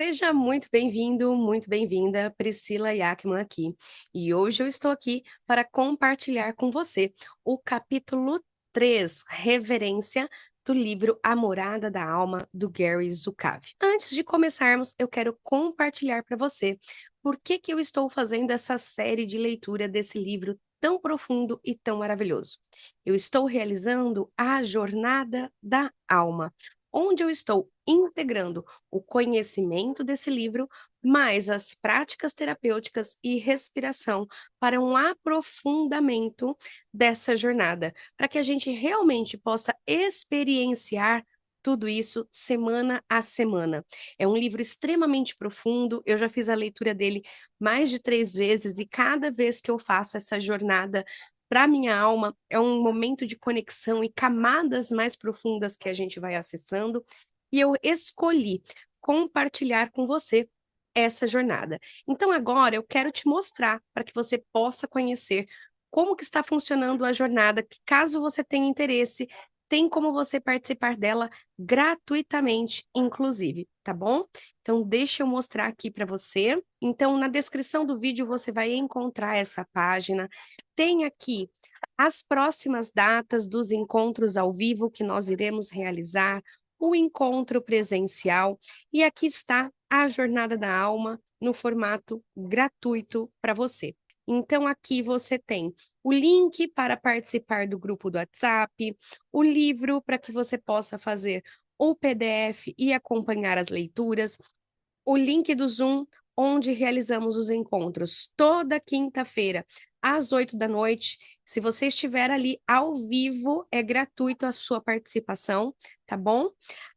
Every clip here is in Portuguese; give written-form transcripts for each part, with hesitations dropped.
Seja muito bem-vindo, muito bem-vinda, Priscila Yackman aqui. E hoje eu estou aqui para compartilhar com você o capítulo 3, Reverência, do livro A Morada da Alma, do Gary Zukav. Antes de começarmos, eu quero compartilhar para você por que eu estou fazendo essa série de leitura desse livro tão profundo e tão maravilhoso. Eu estou realizando a Jornada da Alma, onde eu estou integrando o conhecimento desse livro, mais as práticas terapêuticas e respiração para um aprofundamento dessa jornada, para que a gente realmente possa experienciar tudo isso semana a semana. É um livro extremamente profundo, eu já fiz a leitura dele mais de 3 vezes, e cada vez que eu faço essa jornada para minha alma, é um momento de conexão e camadas mais profundas que a gente vai acessando, e eu escolhi compartilhar com você essa jornada. Então agora eu quero te mostrar para que você possa conhecer como que está funcionando a jornada, que caso você tenha interesse, tem como você participar dela gratuitamente, inclusive, tá bom? Então deixa eu mostrar aqui para você. Então na descrição do vídeo você vai encontrar essa página. Tem aqui as próximas datas dos encontros ao vivo que nós iremos realizar, o encontro presencial, e aqui está a Jornada da Alma no formato gratuito para você. Então, aqui você tem o link para participar do grupo do WhatsApp, o livro para que você possa fazer o PDF e acompanhar as leituras, o link do Zoom, onde realizamos os encontros toda quinta-feira, às 8 da noite. Se você estiver ali ao vivo, é gratuito a sua participação, tá bom?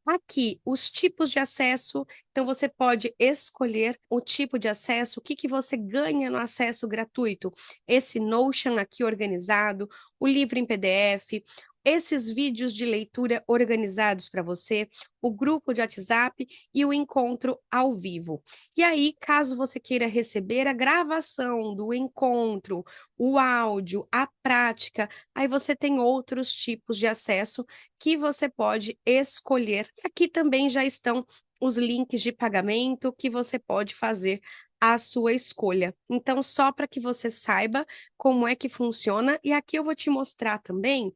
Aqui, os tipos de acesso, então você pode escolher o tipo de acesso, o que que você ganha no acesso gratuito. Esse Notion aqui organizado, o livro em PDF, esses vídeos de leitura organizados para você, o grupo de WhatsApp e o encontro ao vivo. E aí, caso você queira receber a gravação do encontro, o áudio, a prática, aí você tem outros tipos de acesso que você pode escolher. Aqui também já estão os links de pagamento que você pode fazer a sua escolha. Então, só para que você saiba como é que funciona, e aqui eu vou te mostrar também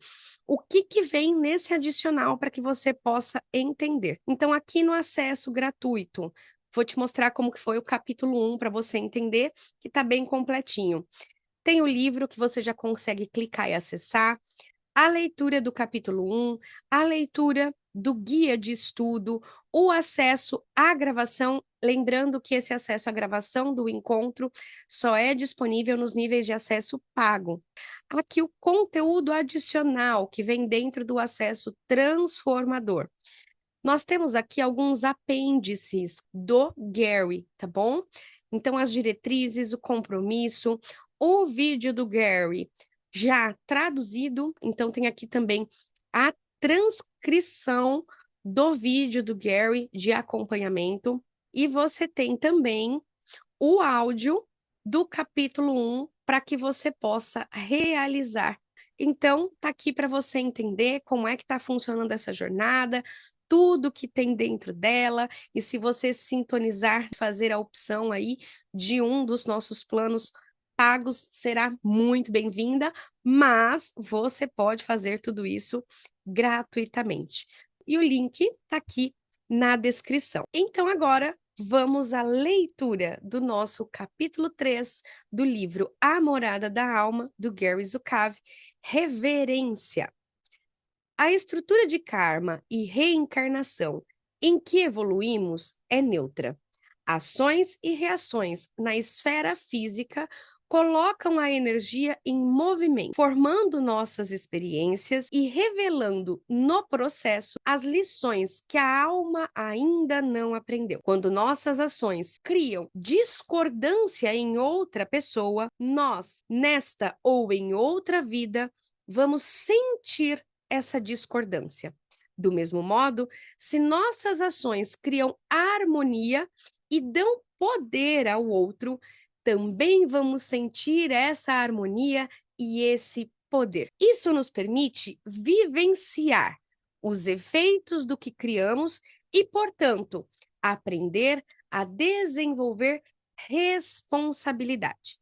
o que que vem nesse adicional para que você possa entender. Então, aqui no acesso gratuito, vou te mostrar como que foi o capítulo 1 para você entender, que está bem completinho. Tem o livro que você já consegue clicar e acessar, a leitura do capítulo 1, a leitura do guia de estudo, o acesso à gravação, lembrando que esse acesso à gravação do encontro só é disponível nos níveis de acesso pago. Aqui o conteúdo adicional que vem dentro do acesso transformador. Nós temos aqui alguns apêndices do Gary, tá bom? Então, as diretrizes, o compromisso, o vídeo do Gary já traduzido, então tem aqui também a transcrição do vídeo do Gary de acompanhamento, e você tem também o áudio do capítulo 1 para que você possa realizar. Então, tá aqui para você entender como é que está funcionando essa jornada, tudo que tem dentro dela, e se você sintonizar, fazer a opção aí de um dos nossos planos pagos, será muito bem-vinda, mas você pode fazer tudo isso gratuitamente. E o link está aqui na descrição. Então, agora vamos à leitura do nosso capítulo 3 do livro A Morada da Alma, do Gary Zukav, Reverência. A estrutura de karma e reencarnação em que evoluímos é neutra. Ações e reações na esfera física colocam a energia em movimento, formando nossas experiências e revelando no processo as lições que a alma ainda não aprendeu. Quando nossas ações criam discordância em outra pessoa, nós, nesta ou em outra vida, vamos sentir essa discordância. Do mesmo modo, se nossas ações criam harmonia e dão poder ao outro, também vamos sentir essa harmonia e esse poder. Isso nos permite vivenciar os efeitos do que criamos e, portanto, aprender a desenvolver responsabilidade.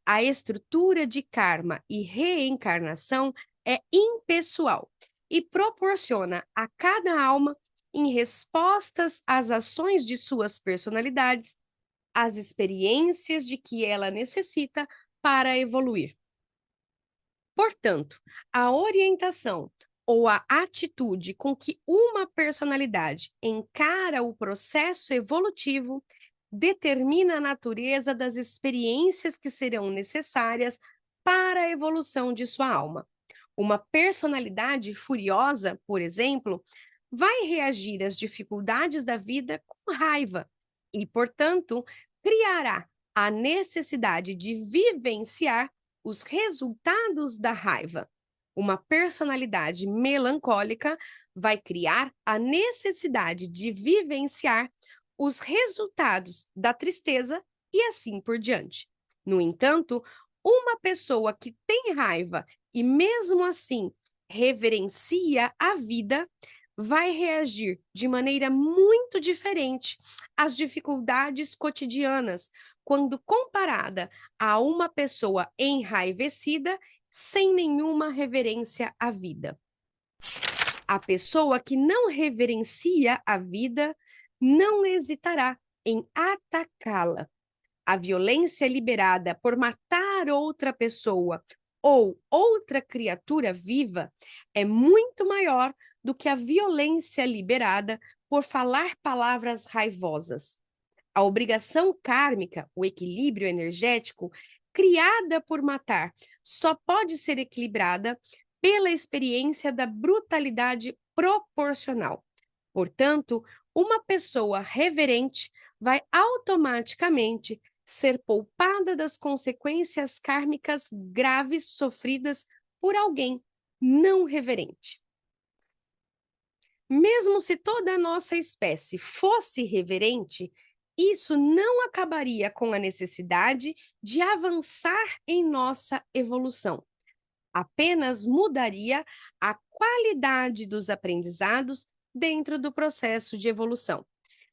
A estrutura de karma e reencarnação é impessoal e proporciona a cada alma, em respostas às ações de suas personalidades, as experiências de que ela necessita para evoluir. Portanto, a orientação ou a atitude com que uma personalidade encara o processo evolutivo determina a natureza das experiências que serão necessárias para a evolução de sua alma. Uma personalidade furiosa, por exemplo, vai reagir às dificuldades da vida com raiva e, portanto, criará a necessidade de vivenciar os resultados da raiva. Uma personalidade melancólica vai criar a necessidade de vivenciar os resultados da tristeza e assim por diante. No entanto, uma pessoa que tem raiva e mesmo assim reverencia a vida vai reagir de maneira muito diferente às dificuldades cotidianas quando comparada a uma pessoa enraivecida sem nenhuma reverência à vida. A pessoa que não reverencia a vida não hesitará em atacá-la. A violência liberada por matar outra pessoa ou outra criatura viva é muito maior do que a violência liberada por falar palavras raivosas. A obrigação kármica, o equilíbrio energético, criada por matar, só pode ser equilibrada pela experiência da brutalidade proporcional. Portanto, uma pessoa reverente vai automaticamente ser poupada das consequências kármicas graves sofridas por alguém não reverente. Mesmo se toda a nossa espécie fosse reverente, isso não acabaria com a necessidade de avançar em nossa evolução. Apenas mudaria a qualidade dos aprendizados dentro do processo de evolução.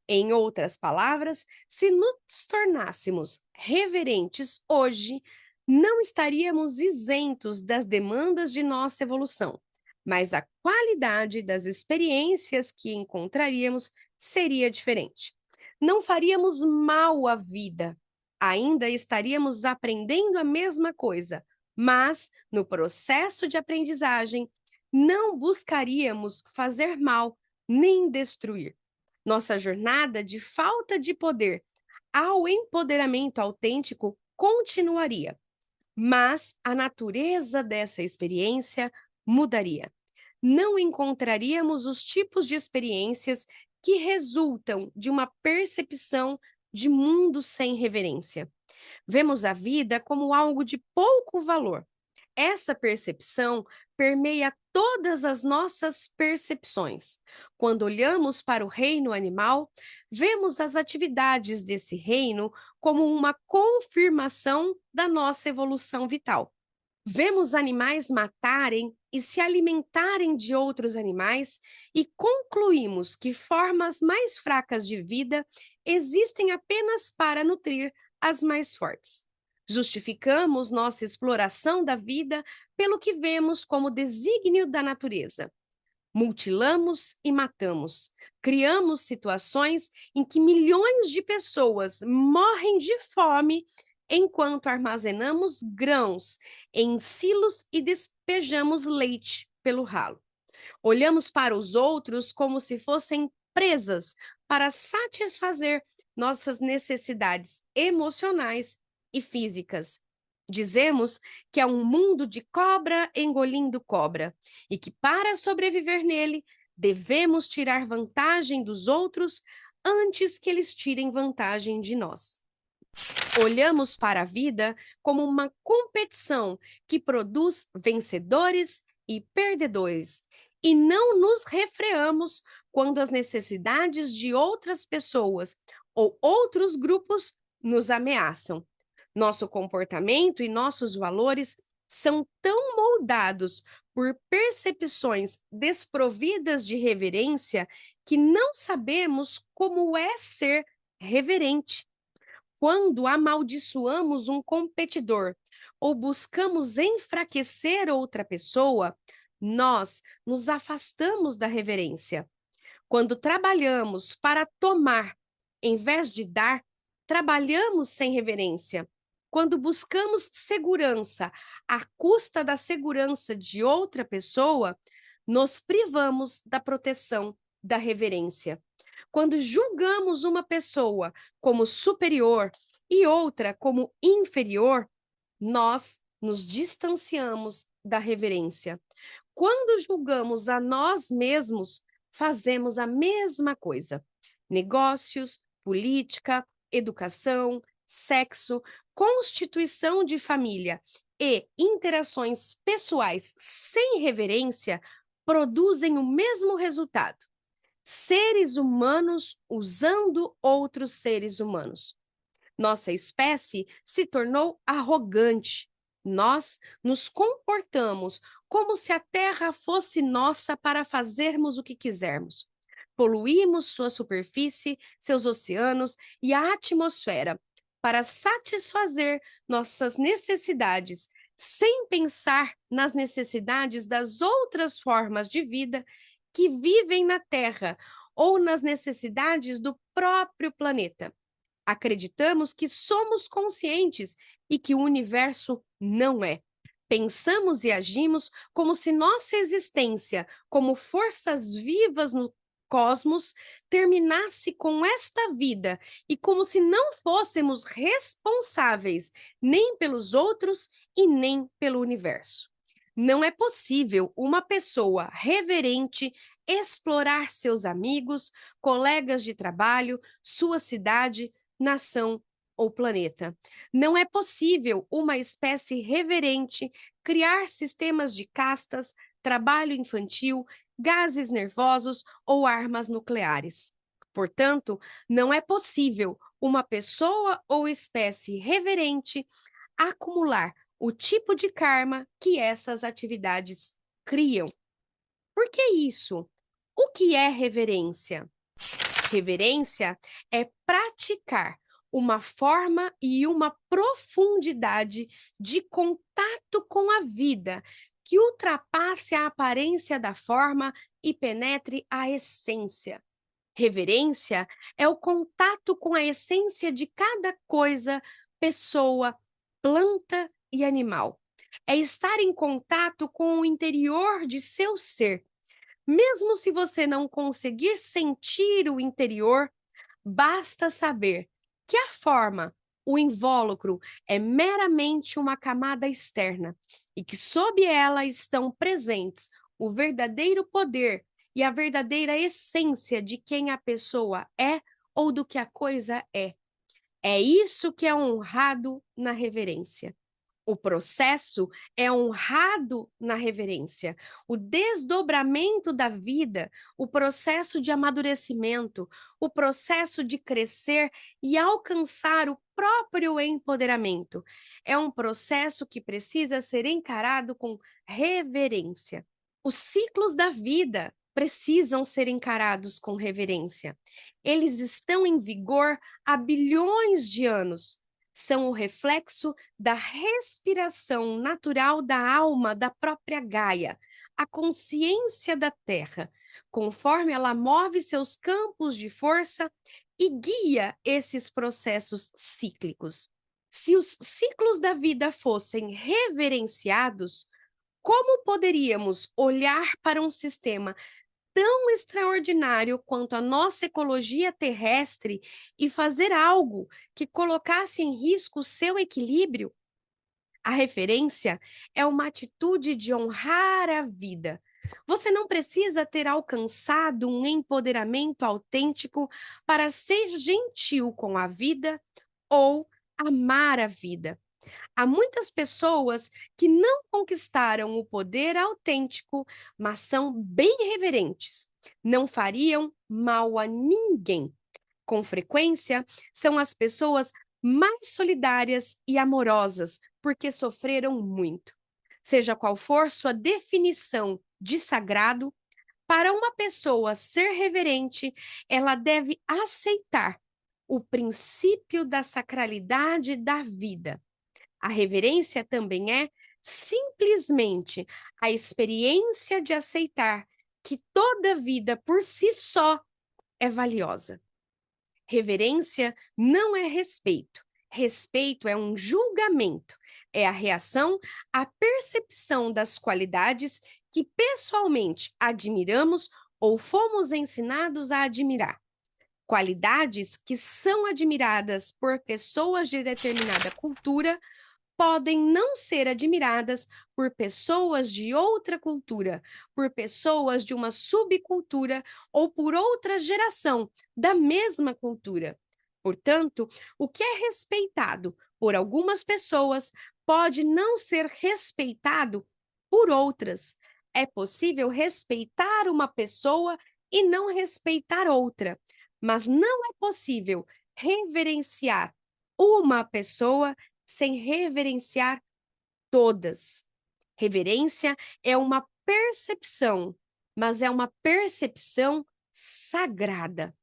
Em outras palavras, se nos tornássemos reverentes hoje, não estaríamos isentos das demandas de nossa evolução, mas a qualidade das experiências que encontraríamos seria diferente. Não faríamos mal à vida, ainda estaríamos aprendendo a mesma coisa, mas no processo de aprendizagem não buscaríamos fazer mal nem destruir. Nossa jornada de falta de poder ao empoderamento autêntico continuaria, mas a natureza dessa experiência mudaria. Não encontraríamos os tipos de experiências que resultam de uma percepção de mundo sem reverência. Vemos a vida como algo de pouco valor. Essa percepção permeia todas as nossas percepções. Quando olhamos para o reino animal, vemos as atividades desse reino como uma confirmação da nossa evolução vital. Vemos animais matarem e se alimentarem de outros animais e concluímos que formas mais fracas de vida existem apenas para nutrir as mais fortes. Justificamos nossa exploração da vida pelo que vemos como desígnio da natureza. Mutilamos e matamos. Criamos situações em que milhões de pessoas morrem de fome enquanto armazenamos grãos em silos e despejamos leite pelo ralo. Olhamos para os outros como se fossem presas para satisfazer nossas necessidades emocionais e físicas. Dizemos que é um mundo de cobra engolindo cobra e que, para sobreviver nele, devemos tirar vantagem dos outros antes que eles tirem vantagem de nós. Olhamos para a vida como uma competição que produz vencedores e perdedores, e não nos refreamos quando as necessidades de outras pessoas ou outros grupos nos ameaçam. Nosso comportamento e nossos valores são tão moldados por percepções desprovidas de reverência que não sabemos como é ser reverente. Quando amaldiçoamos um competidor ou buscamos enfraquecer outra pessoa, nós nos afastamos da reverência. Quando trabalhamos para tomar, em vez de dar, trabalhamos sem reverência. Quando buscamos segurança à custa da segurança de outra pessoa, nos privamos da proteção da reverência. Quando julgamos uma pessoa como superior e outra como inferior, nós nos distanciamos da reverência. Quando julgamos a nós mesmos, fazemos a mesma coisa. Negócios, política, educação, sexo, constituição de família e interações pessoais sem reverência produzem o mesmo resultado. Seres humanos usando outros seres humanos. Nossa espécie se tornou arrogante. Nós nos comportamos como se a Terra fosse nossa para fazermos o que quisermos. Poluímos sua superfície, seus oceanos e a atmosfera para satisfazer nossas necessidades, sem pensar nas necessidades das outras formas de vida que vivem na Terra ou nas necessidades do próprio planeta. Acreditamos que somos conscientes e que o universo não é. Pensamos e agimos como se nossa existência, como forças vivas no cosmos, terminasse com esta vida e como se não fôssemos responsáveis nem pelos outros e nem pelo universo. Não é possível uma pessoa reverente explorar seus amigos, colegas de trabalho, sua cidade, nação ou planeta. Não é possível uma espécie reverente criar sistemas de castas, trabalho infantil, gases nervosos ou armas nucleares. Portanto, não é possível uma pessoa ou espécie reverente acumular o tipo de karma que essas atividades criam. Por que isso? O que é reverência? Reverência é praticar uma forma e uma profundidade de contato com a vida que ultrapasse a aparência da forma e penetre a essência. Reverência é o contato com a essência de cada coisa, pessoa, planta e animal. É estar em contato com o interior de seu ser. Mesmo se você não conseguir sentir o interior, basta saber que a forma, o invólucro, é meramente uma camada externa e que sob ela estão presentes o verdadeiro poder e a verdadeira essência de quem a pessoa é ou do que a coisa é. É isso que é honrado na reverência. O processo é honrado na reverência. O desdobramento da vida, o processo de amadurecimento, o processo de crescer e alcançar o próprio empoderamento. É um processo que precisa ser encarado com reverência. Os ciclos da vida precisam ser encarados com reverência. Eles estão em vigor há bilhões de anos. São o reflexo da respiração natural da alma da própria Gaia, a consciência da Terra, conforme ela move seus campos de força e guia esses processos cíclicos. Se os ciclos da vida fossem reverenciados, como poderíamos olhar para um sistema tão extraordinário quanto a nossa ecologia terrestre e fazer algo que colocasse em risco o seu equilíbrio? A referência é uma atitude de honrar a vida. Você não precisa ter alcançado um empoderamento autêntico para ser gentil com a vida ou amar a vida. Há muitas pessoas que não conquistaram o poder autêntico, mas são bem reverentes. Não fariam mal a ninguém. Com frequência, são as pessoas mais solidárias e amorosas, porque sofreram muito. Seja qual for sua definição de sagrado, para uma pessoa ser reverente, ela deve aceitar o princípio da sacralidade da vida. A reverência também é simplesmente a experiência de aceitar que toda vida por si só é valiosa. Reverência não é respeito. Respeito é um julgamento, é a reação à percepção das qualidades que pessoalmente admiramos ou fomos ensinados a admirar. Qualidades que são admiradas por pessoas de determinada cultura podem não ser admiradas por pessoas de outra cultura, por pessoas de uma subcultura ou por outra geração da mesma cultura. Portanto, o que é respeitado por algumas pessoas pode não ser respeitado por outras. É possível respeitar uma pessoa e não respeitar outra, mas não é possível reverenciar uma pessoa sem reverenciar todas. Reverência é uma percepção, mas é uma percepção sagrada.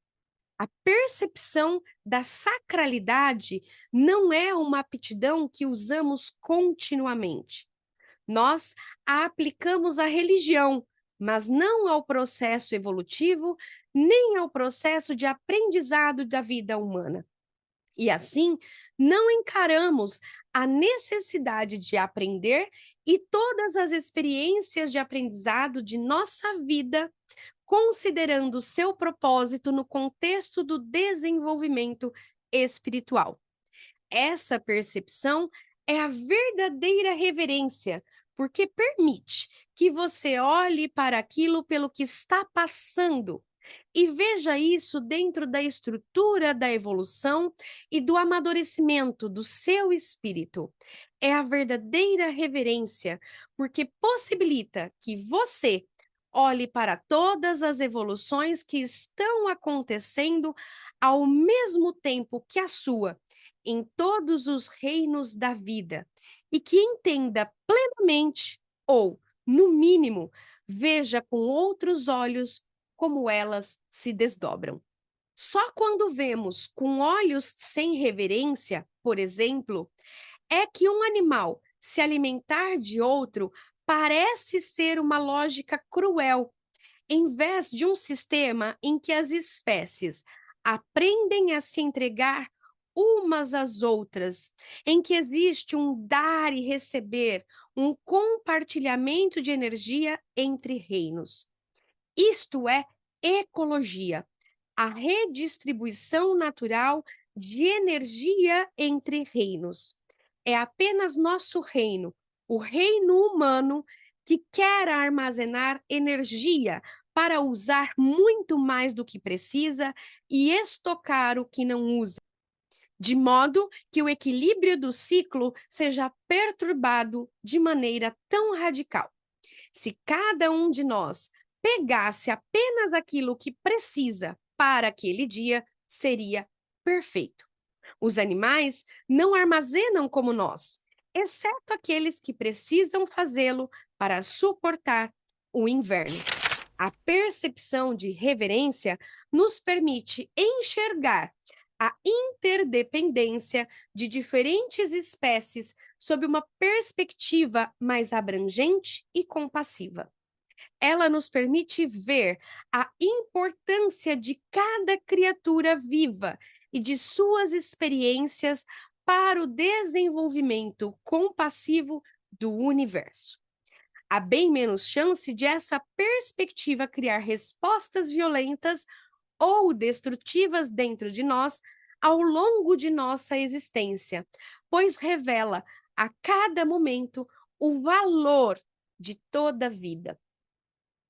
A percepção da sacralidade não é uma aptidão que usamos continuamente. Nós a aplicamos à religião, mas não ao processo evolutivo, nem ao processo de aprendizado da vida humana. E assim, não encaramos a necessidade de aprender e todas as experiências de aprendizado de nossa vida, considerando seu propósito no contexto do desenvolvimento espiritual. Essa percepção é a verdadeira reverência, porque permite que você olhe para aquilo pelo que está passando e veja isso dentro da estrutura da evolução e do amadurecimento do seu espírito. É a verdadeira reverência, porque possibilita que você olhe para todas as evoluções que estão acontecendo ao mesmo tempo que a sua, em todos os reinos da vida, e que entenda plenamente, ou, no mínimo, veja com outros olhos como elas se desdobram. Só quando vemos com olhos sem reverência, por exemplo, é que um animal se alimentar de outro parece ser uma lógica cruel, em vez de um sistema em que as espécies aprendem a se entregar umas às outras, em que existe um dar e receber, um compartilhamento de energia entre reinos. Isto é ecologia, a redistribuição natural de energia entre reinos. É apenas nosso reino, o reino humano, que quer armazenar energia para usar muito mais do que precisa e estocar o que não usa, de modo que o equilíbrio do ciclo seja perturbado de maneira tão radical. Se cada um de nós pegasse apenas aquilo que precisa para aquele dia, seria perfeito. Os animais não armazenam como nós, exceto aqueles que precisam fazê-lo para suportar o inverno. A percepção de reverência nos permite enxergar a interdependência de diferentes espécies sob uma perspectiva mais abrangente e compassiva. Ela nos permite ver a importância de cada criatura viva e de suas experiências para o desenvolvimento compassivo do universo. Há bem menos chance de essa perspectiva criar respostas violentas ou destrutivas dentro de nós ao longo de nossa existência, pois revela a cada momento o valor de toda vida.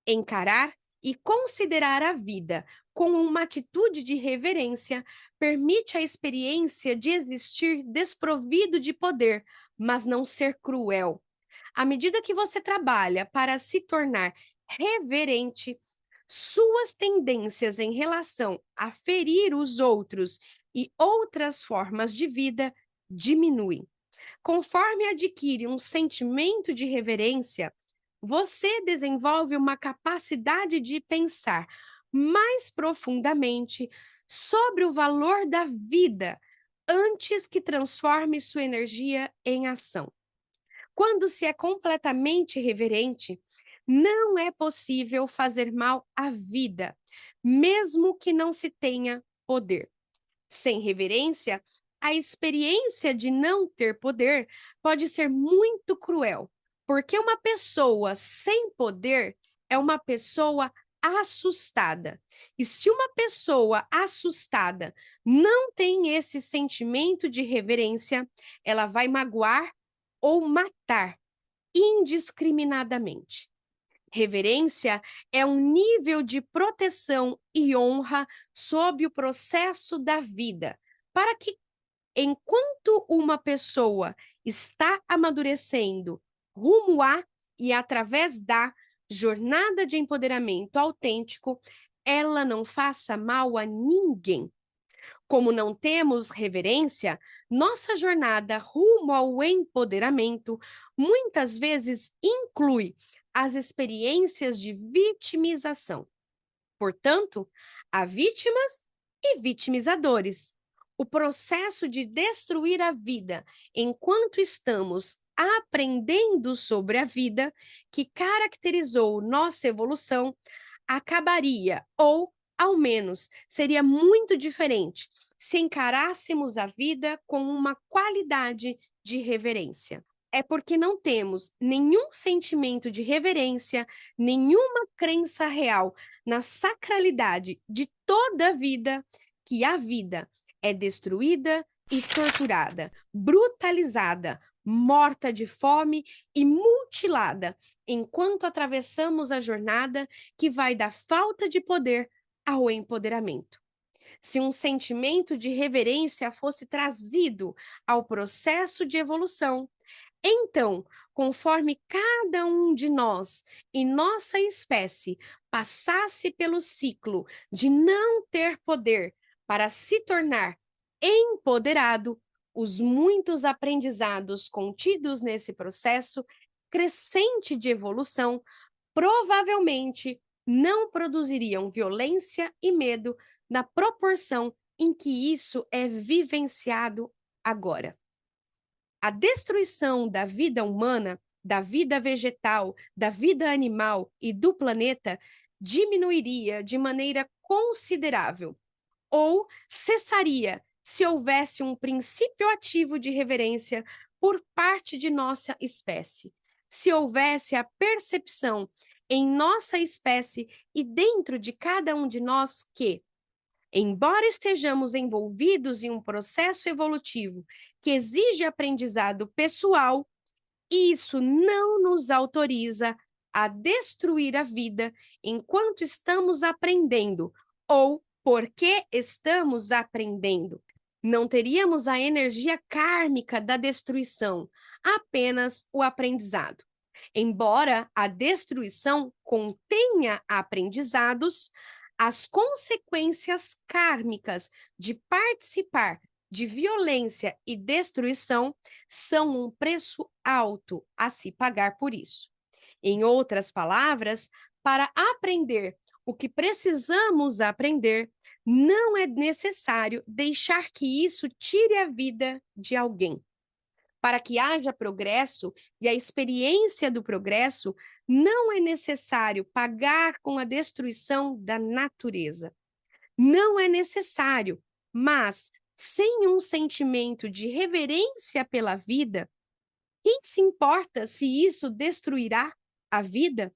Encarar e considerar a vida com uma atitude de reverência permite a experiência de existir desprovido de poder, mas não ser cruel. À medida que você trabalha para se tornar reverente, suas tendências em relação a ferir os outros e outras formas de vida diminuem. Conforme adquire um sentimento de reverência, você desenvolve uma capacidade de pensar mais profundamente sobre o valor da vida antes que transforme sua energia em ação. Quando se é completamente reverente, não é possível fazer mal à vida, mesmo que não se tenha poder. Sem reverência, a experiência de não ter poder pode ser muito cruel, porque uma pessoa sem poder é uma pessoa assustada. E se uma pessoa assustada não tem esse sentimento de reverência, ela vai magoar ou matar indiscriminadamente. Reverência é um nível de proteção e honra sob o processo da vida, para que, enquanto uma pessoa está amadurecendo rumo a e através da jornada de empoderamento autêntico, ela não faça mal a ninguém. Como não temos reverência, nossa jornada rumo ao empoderamento muitas vezes inclui as experiências de vitimização. Portanto, há vítimas e vitimizadores. O processo de destruir a vida enquanto estamos aprendendo sobre a vida, que caracterizou nossa evolução, acabaria, ou, ao menos, seria muito diferente se encarássemos a vida com uma qualidade de reverência. É porque não temos nenhum sentimento de reverência, nenhuma crença real na sacralidade de toda a vida, que a vida é destruída e torturada, brutalizada, morta de fome e mutilada, enquanto atravessamos a jornada que vai da falta de poder ao empoderamento. Se um sentimento de reverência fosse trazido ao processo de evolução, então, conforme cada um de nós e nossa espécie passasse pelo ciclo de não ter poder para se tornar empoderado, os muitos aprendizados contidos nesse processo crescente de evolução provavelmente não produziriam violência e medo na proporção em que isso é vivenciado agora. A destruição da vida humana, da vida vegetal, da vida animal e do planeta diminuiria de maneira considerável ou cessaria se houvesse um princípio ativo de reverência por parte de nossa espécie. Se houvesse a percepção em nossa espécie e dentro de cada um de nós que, embora estejamos envolvidos em um processo evolutivo que exige aprendizado pessoal, isso não nos autoriza a destruir a vida enquanto estamos aprendendo ou porque estamos aprendendo. Não teríamos a energia kármica da destruição, apenas o aprendizado. Embora a destruição contenha aprendizados, as consequências kármicas de participar de violência e destruição são um preço alto a se pagar por isso. Em outras palavras, para aprender o que precisamos aprender, não é necessário deixar que isso tire a vida de alguém. Para que haja progresso e a experiência do progresso, não é necessário pagar com a destruição da natureza. Não é necessário, mas sem um sentimento de reverência pela vida, quem se importa se isso destruirá a vida?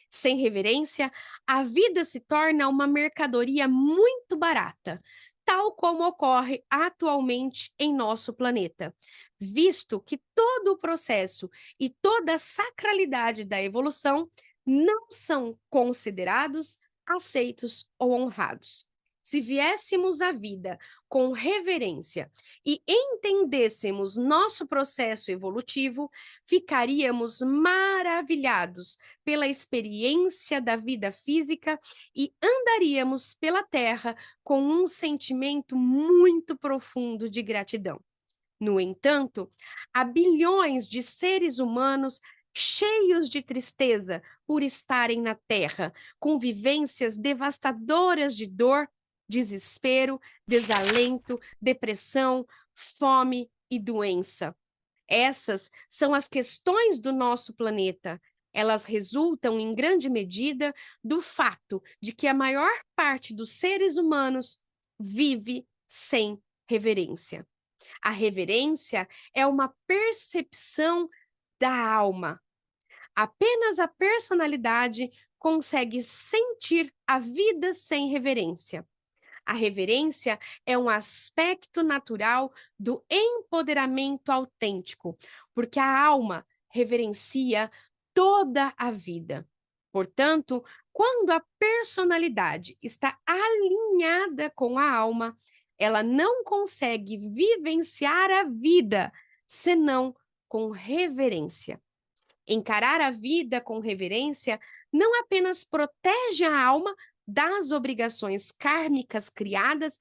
Sem reverência, a vida se torna uma mercadoria muito barata, tal como ocorre atualmente em nosso planeta, visto que todo o processo e toda a sacralidade da evolução não são considerados, aceitos ou honrados. Se viéssemos à vida com reverência e entendêssemos nosso processo evolutivo, ficaríamos maravilhados pela experiência da vida física e andaríamos pela terra com um sentimento muito profundo de gratidão. No entanto, há bilhões de seres humanos cheios de tristeza por estarem na terra, com vivências devastadoras de dor desespero, desalento, depressão, fome e doença. Essas são as questões do nosso planeta. Elas resultam, em grande medida, do fato de que a maior parte dos seres humanos vive sem reverência. A reverência é uma percepção da alma. Apenas a personalidade consegue sentir a vida sem reverência. A reverência é um aspecto natural do empoderamento autêntico, porque a alma reverencia toda a vida. Portanto, quando a personalidade está alinhada com a alma, ela não consegue vivenciar a vida senão com reverência. Encarar a vida com reverência não apenas protege a alma das obrigações kármicas criadas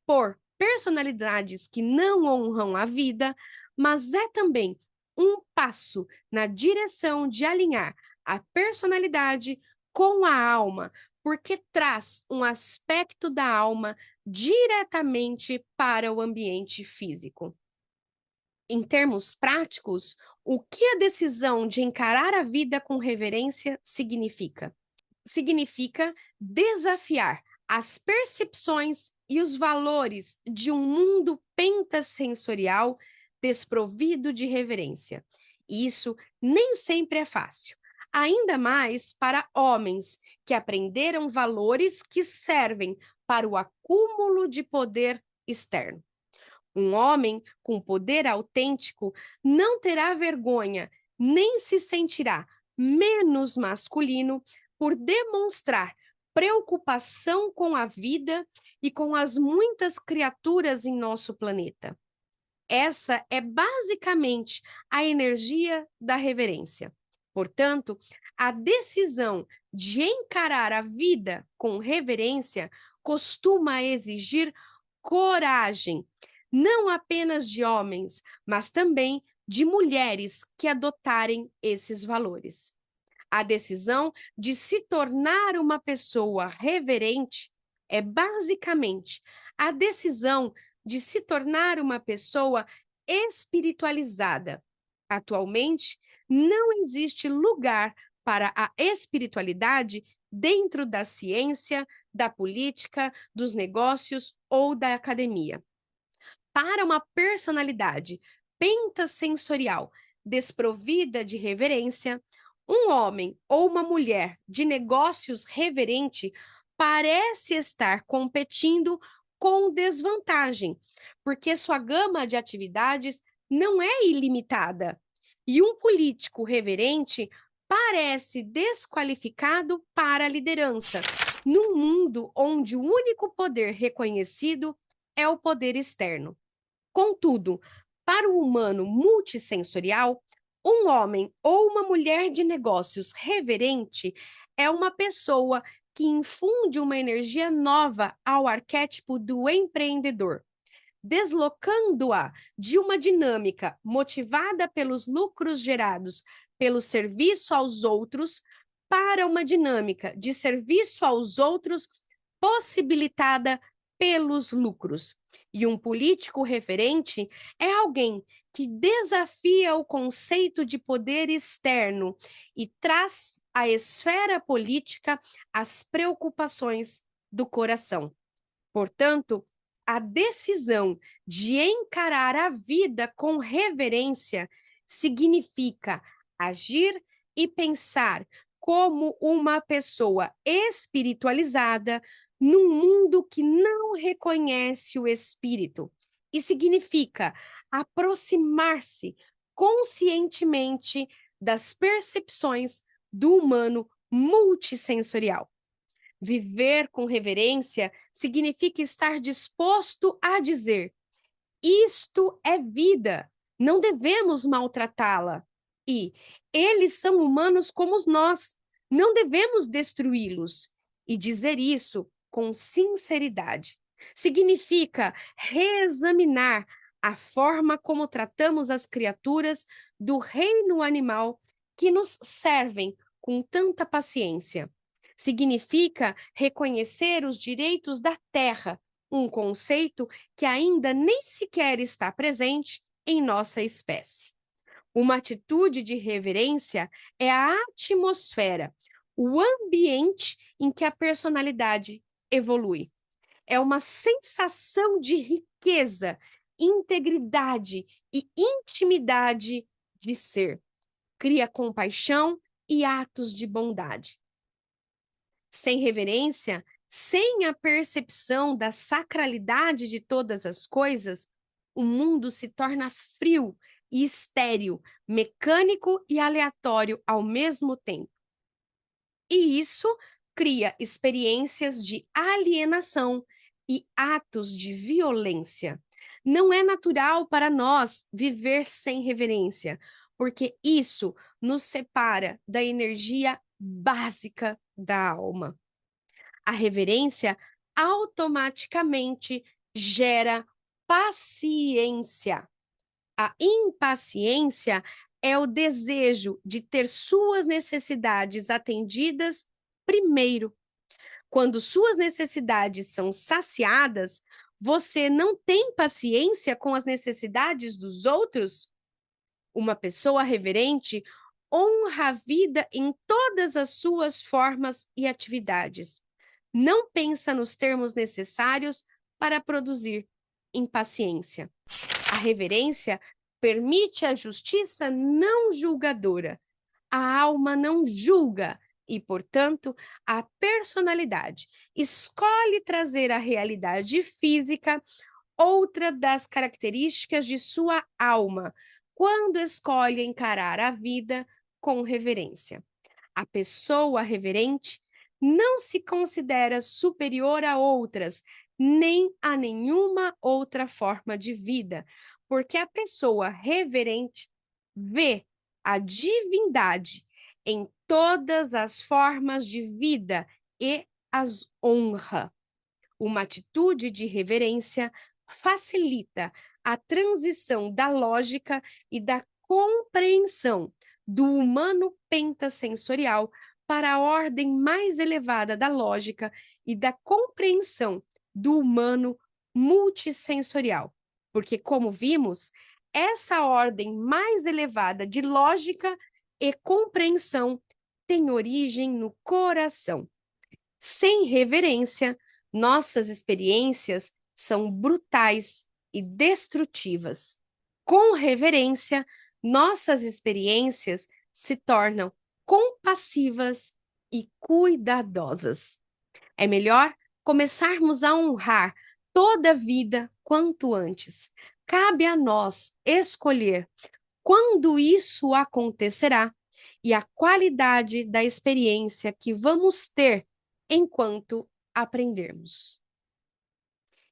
por personalidades que não honram a vida, mas é também um passo na direção de alinhar a personalidade com a alma, porque traz um aspecto da alma diretamente para o ambiente físico. Em termos práticos, o que a decisão de encarar a vida com reverência significa? Significa desafiar as percepções e os valores de um mundo pentasensorial desprovido de reverência. Isso nem sempre é fácil, ainda mais para homens que aprenderam valores que servem para o acúmulo de poder externo. Um homem com poder autêntico não terá vergonha, nem se sentirá menos masculino por demonstrar preocupação com a vida e com as muitas criaturas em nosso planeta. Essa é basicamente a energia da reverência. Portanto, a decisão de encarar a vida com reverência costuma exigir coragem, não apenas de homens, mas também de mulheres que adotarem esses valores. A decisão de se tornar uma pessoa reverente é basicamente a decisão de se tornar uma pessoa espiritualizada. Atualmente, não existe lugar para a espiritualidade dentro da ciência, da política, dos negócios ou da academia. Para uma personalidade pentasensorial desprovida de reverência, um homem ou uma mulher de negócios reverente parece estar competindo com desvantagem, porque sua gama de atividades não é ilimitada. E um político reverente parece desqualificado para a liderança, num mundo onde o único poder reconhecido é o poder externo. Contudo, para o humano multissensorial, um homem ou uma mulher de negócios reverente é uma pessoa que infunde uma energia nova ao arquétipo do empreendedor, deslocando-a de uma dinâmica motivada pelos lucros gerados pelo serviço aos outros para uma dinâmica de serviço aos outros possibilitada pelos lucros. E um político referente é alguém que desafia o conceito de poder externo e traz à esfera política as preocupações do coração. Portanto, a decisão de encarar a vida com reverência significa agir e pensar como uma pessoa espiritualizada num mundo que não reconhece o espírito. E significa aproximar-se conscientemente das percepções do humano multissensorial. Viver com reverência significa estar disposto a dizer: isto é vida, não devemos maltratá-la. E eles são humanos como nós, não devemos destruí-los. E dizer isso com sinceridade significa reexaminar a forma como tratamos as criaturas do reino animal que nos servem com tanta paciência. Significa reconhecer os direitos da terra, um conceito que ainda nem sequer está presente em nossa espécie. Uma atitude de reverência é a atmosfera, o ambiente em que a personalidade evolui. É uma sensação de riqueza, integridade e intimidade de ser. Cria compaixão e atos de bondade. Sem reverência, sem a percepção da sacralidade de todas as coisas, o mundo se torna frio e estéril, mecânico e aleatório ao mesmo tempo. E isso cria experiências de alienação e atos de violência. Não é natural para nós viver sem reverência, porque isso nos separa da energia básica da alma. A reverência automaticamente gera paciência. A impaciência é o desejo de ter suas necessidades atendidas primeiro. Quando suas necessidades são saciadas, você não tem paciência com as necessidades dos outros? Uma pessoa reverente honra a vida em todas as suas formas e atividades. Não pensa nos termos necessários para produzir impaciência. A reverência permite a justiça não julgadora. A alma não julga e, portanto, a personalidade escolhe trazer à realidade física outra das características de sua alma, quando escolhe encarar a vida com reverência. A pessoa reverente não se considera superior a outras, nem a nenhuma outra forma de vida, porque a pessoa reverente vê a divindade em todas as formas de vida e as honra. Uma atitude de reverência facilita a transição da lógica e da compreensão do humano pentasensorial para a ordem mais elevada da lógica e da compreensão do humano multissensorial. Porque, como vimos, essa ordem mais elevada de lógica e compreensão tem origem no coração. Sem reverência, nossas experiências são brutais e destrutivas. Com reverência, nossas experiências se tornam compassivas e cuidadosas. É melhor começarmos a honrar toda a vida quanto antes. Cabe a nós escolher quando isso acontecerá e a qualidade da experiência que vamos ter enquanto aprendermos.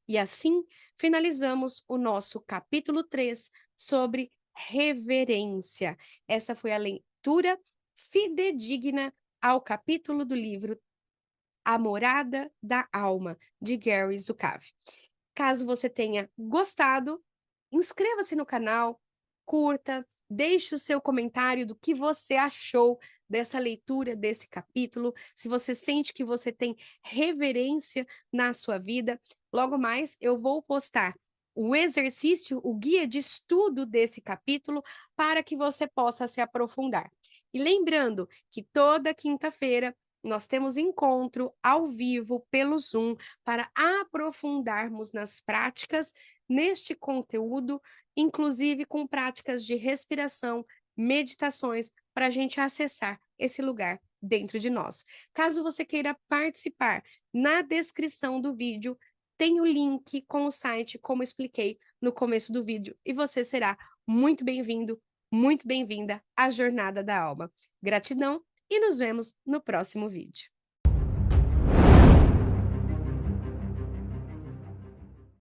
E assim finalizamos o nosso capítulo 3 sobre reverência. Essa foi a leitura fidedigna ao capítulo do livro A Morada da Alma, de Gary Zukav. Caso você tenha gostado, inscreva-se no canal, curta, deixe o seu comentário do que você achou dessa leitura, desse capítulo, se você sente que você tem reverência na sua vida. Logo mais, eu vou postar o exercício, o guia de estudo desse capítulo, para que você possa se aprofundar. E lembrando que toda quinta-feira nós temos encontro ao vivo pelo Zoom para aprofundarmos nas práticas neste conteúdo, inclusive com práticas de respiração, meditações, para a gente acessar esse lugar dentro de nós. Caso você queira participar, na descrição do vídeo tem o link com o site, como expliquei no começo do vídeo, e você será muito bem-vindo, muito bem-vinda à Jornada da Alma. Gratidão e nos vemos no próximo vídeo.